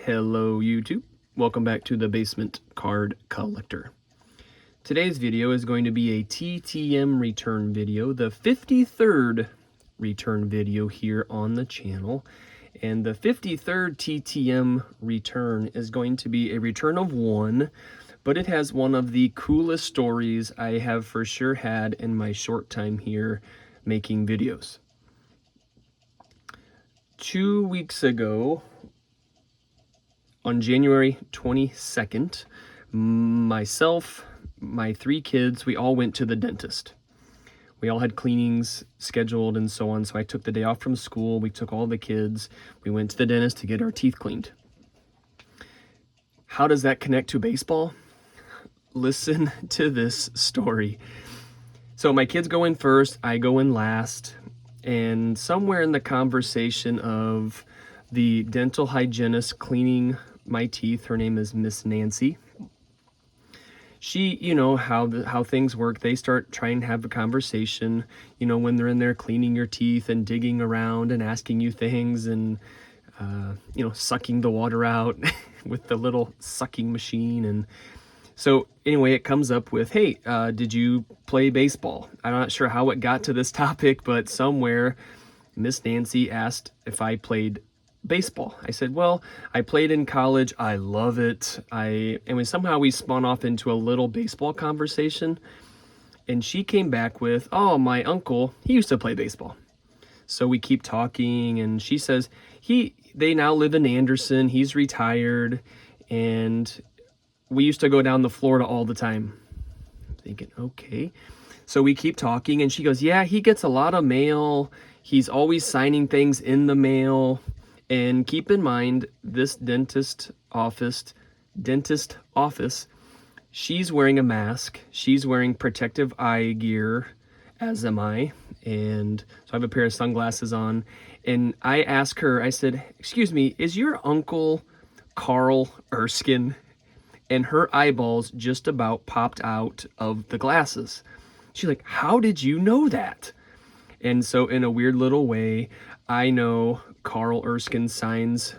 Hello YouTube, welcome back to the Basement Card Collector. Today's video is going to be a TTM return video, the 53rd return video here on the channel. And the 53rd TTM return is going to be a return of one, but it has one of the coolest stories I have for sure had in my short time here making videos. 2 weeks ago, on January 22nd, myself, my 3 kids, we all went to the dentist. We all had cleanings scheduled and so on, so I took the day off from school. We took all the kids. We went to the dentist to get our teeth cleaned. How does that connect to baseball? Listen to this story. So my kids go in first, I go in last, and somewhere in the conversation of the dental hygienist cleaning my teeth, her name is Miss Nancy. She, you know how things work. They start trying to have a conversation, you know, when they're in there cleaning your teeth and digging around and asking you things and, you know, sucking the water out with the little sucking machine. And so anyway, it comes up with, hey, did you play baseball? I'm not sure how it got to this topic, but somewhere Miss Nancy asked if I played baseball. I said, well, I played in college. I love it. And somehow we spun off into a little baseball conversation. And she came back with, oh, my uncle, he used to play baseball. So we keep talking, and she says, they now live in Anderson. He's retired, and we used to go down to Florida all the time. I'm thinking, okay. So we keep talking, and she goes, yeah, he gets a lot of mail. He's always signing things in the mail. And keep in mind, this dentist office, she's wearing a mask. She's wearing protective eye gear, as am I. And so I have a pair of sunglasses on. And I asked her, I said, excuse me, is your uncle Carl Erskine? And her eyeballs just about popped out of the glasses. She's like, how did you know that? And so in a weird little way, I know Carl Erskine signs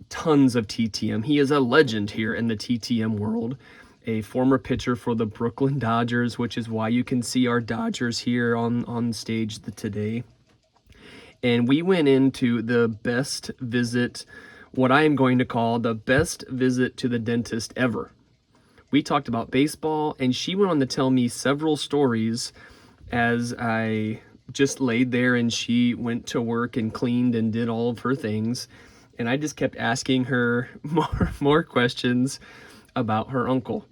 tons of TTM. He is a legend here in the TTM world, a former pitcher for the Brooklyn Dodgers, which is why you can see our Dodgers here on stage today. And we went into the best visit, what I am going to call the best visit to the dentist ever. We talked about baseball, and she went on to tell me several stories as I just laid there, and she went to work and cleaned and did all of her things. And I just kept asking her more questions about her uncle.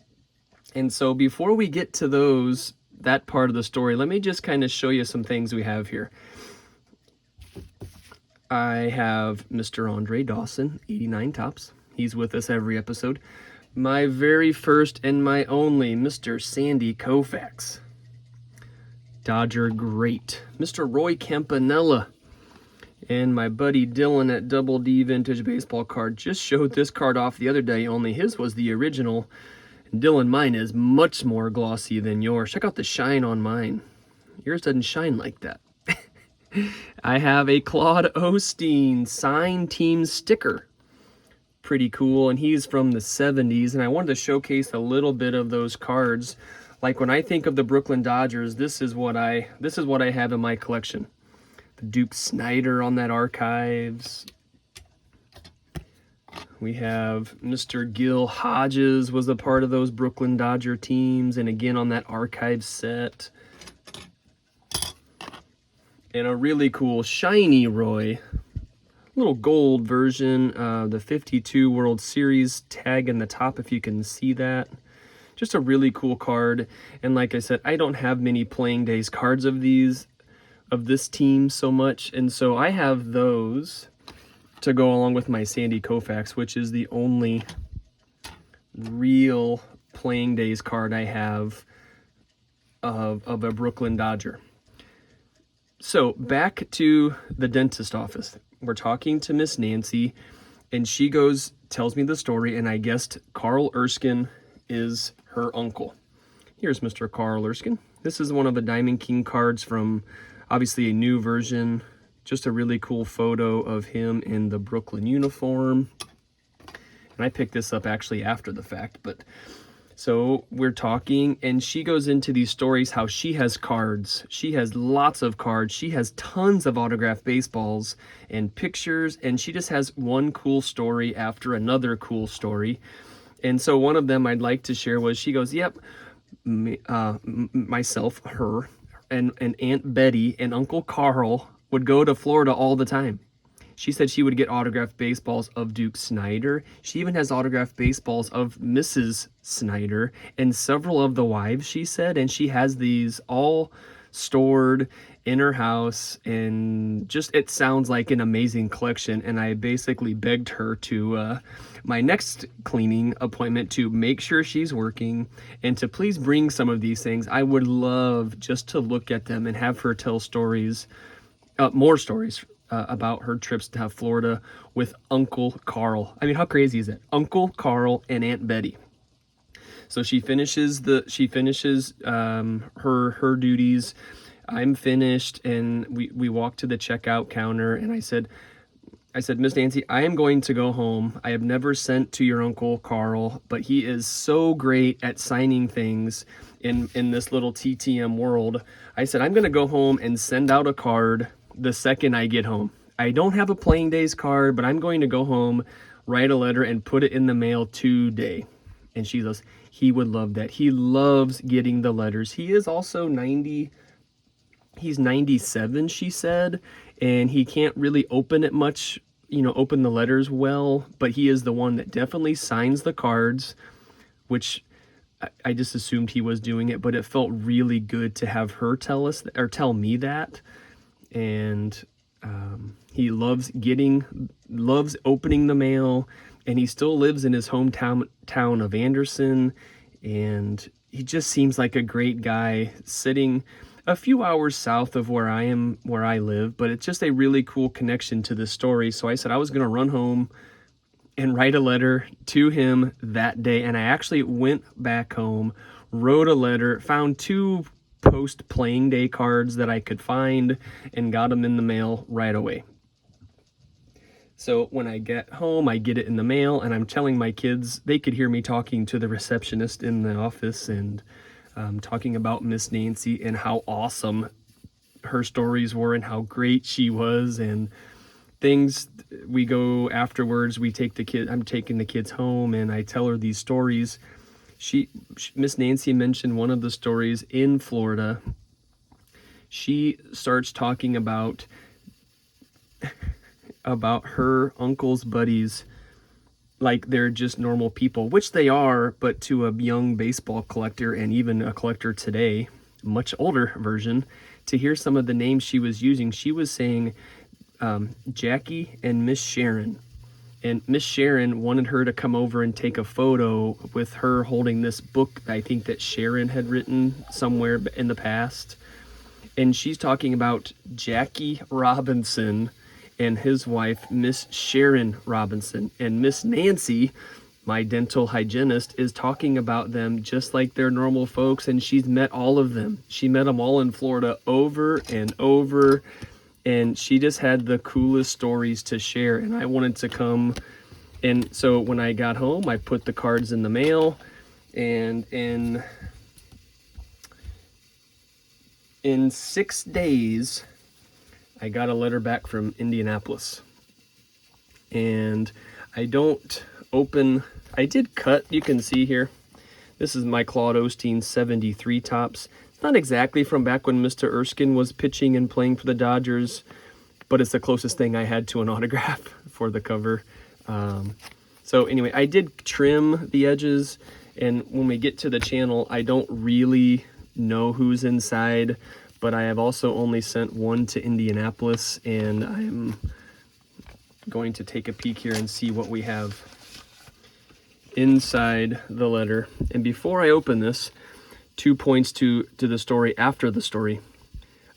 And so before we get to that part of the story, let me just kind of show you some things we have here. I have Mr. Andre Dawson, 89 Tops. He's with us every episode. My very first and my only Mr. Sandy Koufax, Dodger great, Mr. Roy Campanella. And my buddy Dylan at Double D Vintage Baseball Card just showed this card off the other day, only his was the original. And Dylan, mine is much more glossy than yours. Check out the shine on mine. Yours doesn't shine like that. I have a Claude Osteen signed team sticker. Pretty cool, and he's from the 70s, and I wanted to showcase a little bit of those cards. Like when I think of the Brooklyn Dodgers, this is what I have in my collection. The Duke Snyder on that Archives. We have Mr. Gil Hodges was a part of those Brooklyn Dodger teams, and again on that Archives set. And a really cool shiny Roy, little gold version of the 52 World Series tag in the top, if you can see that. Just a really cool card. And like I said, I don't have many playing days cards of this team so much. And so I have those to go along with my Sandy Koufax, which is the only real playing days card I have of a Brooklyn Dodger. So back to the dentist office. We're talking to Miss Nancy, and she tells me the story, and I guessed Carl Erskine is her uncle. Here's Mr. Carl Erskine. This is one of the Diamond King cards from obviously a new version. Just a really cool photo of him in the Brooklyn uniform. And I picked this up actually after the fact, but so we're talking, and she goes into these stories how she has cards. She has lots of cards. She has tons of autographed baseballs and pictures, and she just has one cool story after another cool story. And so one of them I'd like to share was, she goes, yep, myself, her, and Aunt Betty and Uncle Carl would go to Florida all the time. She said she would get autographed baseballs of Duke Snider. She even has autographed baseballs of Mrs. Snider and several of the wives, she said. And she has these all stored in her house, and just, it sounds like an amazing collection. And I basically begged her to, my next cleaning appointment, to make sure she's working and to please bring some of these things. I would love just to look at them and have her tell stories, more stories about her trips to Florida with Uncle Carl. I mean, how crazy is it? Uncle Carl and Aunt Betty. So she finishes her duties. I'm finished, and we walk to the checkout counter, and I said, Miss Nancy, I am going to go home. I have never sent to your Uncle Carl, but he is so great at signing things in this little TTM world. I said, I'm going to go home and send out a card the second I get home. I don't have a playing days card, but I'm going to go home, write a letter, and put it in the mail today. And she goes, he would love that. He loves getting the letters. He is also 90. He's 97, she said, and he can't really open it much, open the letters well, but he is the one that definitely signs the cards, which I just assumed he was doing it, but it felt really good to have her tell me that. And he loves opening the mail, and he still lives in his hometown of Anderson, and he just seems like a great guy, sitting a few hours south of where I live, but it's just a really cool connection to this story. So I said I was going to run home and write a letter to him that day, and I actually went back home, wrote a letter, found 2 post-playing day cards that I could find, and got them in the mail right away. So when I get home, I get it in the mail, and I'm telling my kids, they could hear me talking to the receptionist in the office, and talking about Miss Nancy and how awesome her stories were and how great she was, and things. We go afterwards, I'm taking the kids home, and I tell her these stories. Miss Nancy mentioned one of the stories in Florida. She starts talking about her uncle's buddies like they're just normal people, which they are, but to a young baseball collector, and even a collector today, much older version, to hear some of the names she was using. She was saying Jackie and Miss Sharon. And Miss Sharon wanted her to come over and take a photo with her holding this book, I think, that Sharon had written somewhere in the past. And she's talking about Jackie Robinson and his wife, Miss Sharon Robinson. And Miss Nancy, my dental hygienist, is talking about them just like they're normal folks, and she's met all of them. She met them all in Florida over and over, and she just had the coolest stories to share, and I wanted to come. And so when I got home, I put the cards in the mail, and in 6 days, I got a letter back from Indianapolis. And I did cut, you can see here, this is my Claude Osteen 73 Tops. Not exactly from back when Mr. Erskine was pitching and playing for the Dodgers, but it's the closest thing I had to an autograph for the cover. So anyway, I did trim the edges, and when we get to the channel, I don't really know who's inside, but I have also only sent one to Indianapolis, and I'm going to take a peek here and see what we have inside the letter. And before I open this, 2 points to the story after the story.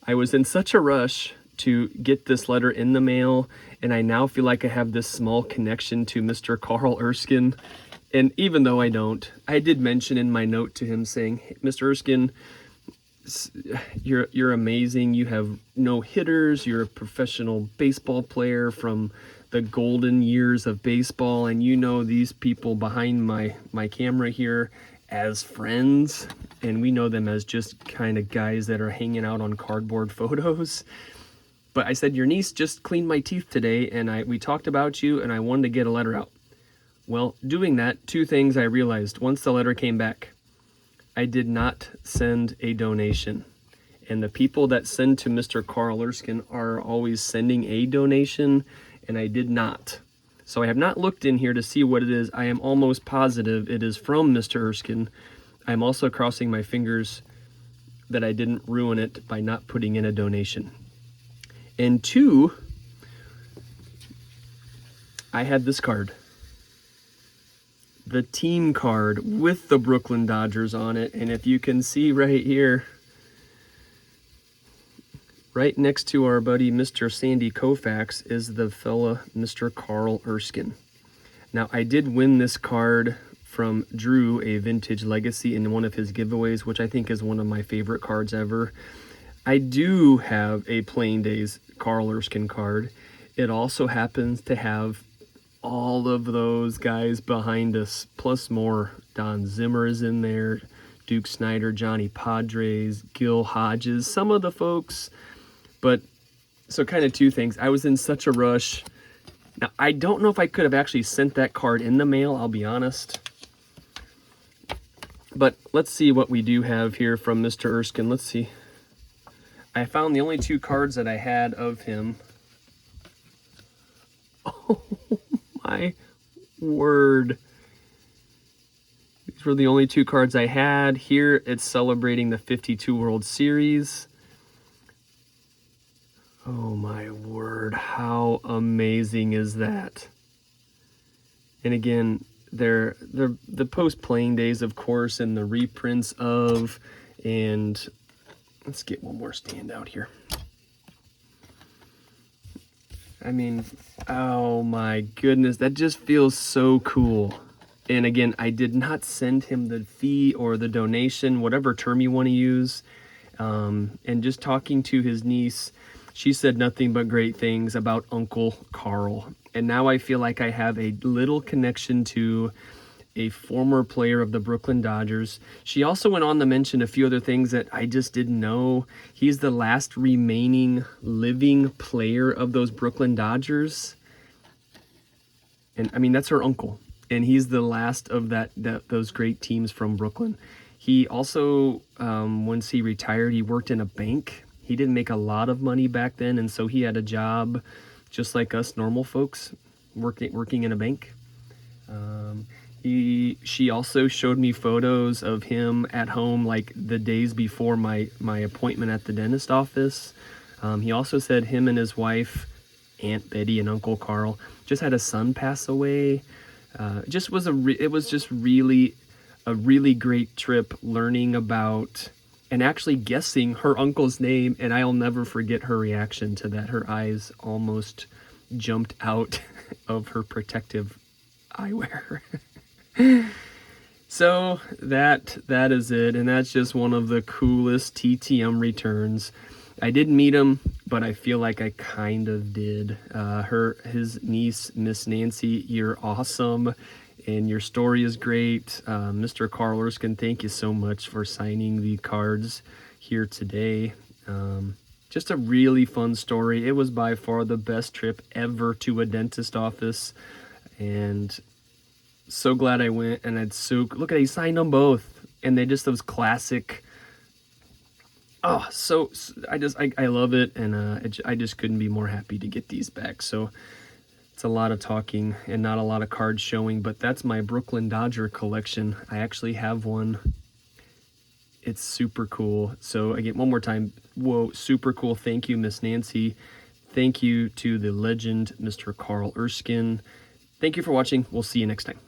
I was in such a rush to get this letter in the mail, and I now feel like I have this small connection to Mr. Carl Erskine. And even though I don't, I did mention in my note to him saying, hey, Mr. Erskine, you're amazing. You have no hitters. You're a professional baseball player from the golden years of baseball, and you know these people behind my camera here as friends, and we know them as just kind of guys that are hanging out on cardboard photos. But I said, your niece just cleaned my teeth today, and we talked about you, and I wanted to get a letter out. Well, doing that, two things I realized. Once the letter came back, I did not send a donation. And the people that send to Mr. Carl Erskine are always sending a donation, and I did not. So I have not looked in here to see what it is. I am almost positive it is from Mr. Erskine. I'm also crossing my fingers that I didn't ruin it by not putting in a donation. And two, I had this card. The team card with the Brooklyn Dodgers on it. And if you can see right here, right next to our buddy Mr. Sandy Koufax is the fella Mr. Carl Erskine. Now, I did win this card from Drew, a Vintage Legacy, in one of his giveaways, which I think is one of my favorite cards ever. I do have a Playing Days Carl Erskine card. It also happens to have all of those guys behind us, plus more. Don Zimmer is in there, Duke Snyder, Johnny Padres, Gil Hodges, some of the folks. But, so kind of two things. I was in such a rush. Now, I don't know if I could have actually sent that card in the mail, I'll be honest. But let's see what we do have here from Mr. Erskine. Let's see. I found the only two cards that I had of him. Oh my word. These were the only two cards I had. Here it's celebrating the 52 World Series. Oh my word, how amazing is that? And again, they're the post-playing days, of course, and the reprints of, and let's get one more standout here. I mean, oh my goodness, that just feels so cool. And again, I did not send him the fee or the donation, whatever term you want to use. And just talking to his niece, she said nothing but great things about Uncle Carl. And now I feel like I have a little connection to a former player of the Brooklyn Dodgers. She also went on to mention a few other things that I just didn't know. He's the last remaining living player of those Brooklyn Dodgers. And I mean, that's her uncle. And he's the last of those great teams from Brooklyn. He also, once he retired, he worked in a bank. He didn't make a lot of money back then, and so he had a job just like us normal folks, working in a bank. She also showed me photos of him at home, like the days before my appointment at the dentist office. He also said him and his wife, Aunt Betty and Uncle Carl, just had a son pass away. It was just really a really great trip, learning about and actually guessing her uncle's name, and I'll never forget her reaction to that. Her eyes almost jumped out of her protective eyewear. So that is it, and that's just one of the coolest TTM returns. I didn't meet him, but I feel like I kind of did. His niece, Miss Nancy, you're awesome, and your story is great. Mr. Carl Erskine, thank you so much for signing the cards here today. Just a really fun story. It was by far the best trip ever to a dentist office, and so glad I went. And look at, he signed them both, and they just those classic. Oh, so I love it, and I just couldn't be more happy to get these back. So it's a lot of talking and not a lot of cards showing, but that's my Brooklyn Dodger collection. I actually have one. It's super cool. So again, one more time, whoa, super cool. Thank you, Miss Nancy. Thank you to the legend, Mr. Carl Erskine. Thank you for watching. We'll see you next time.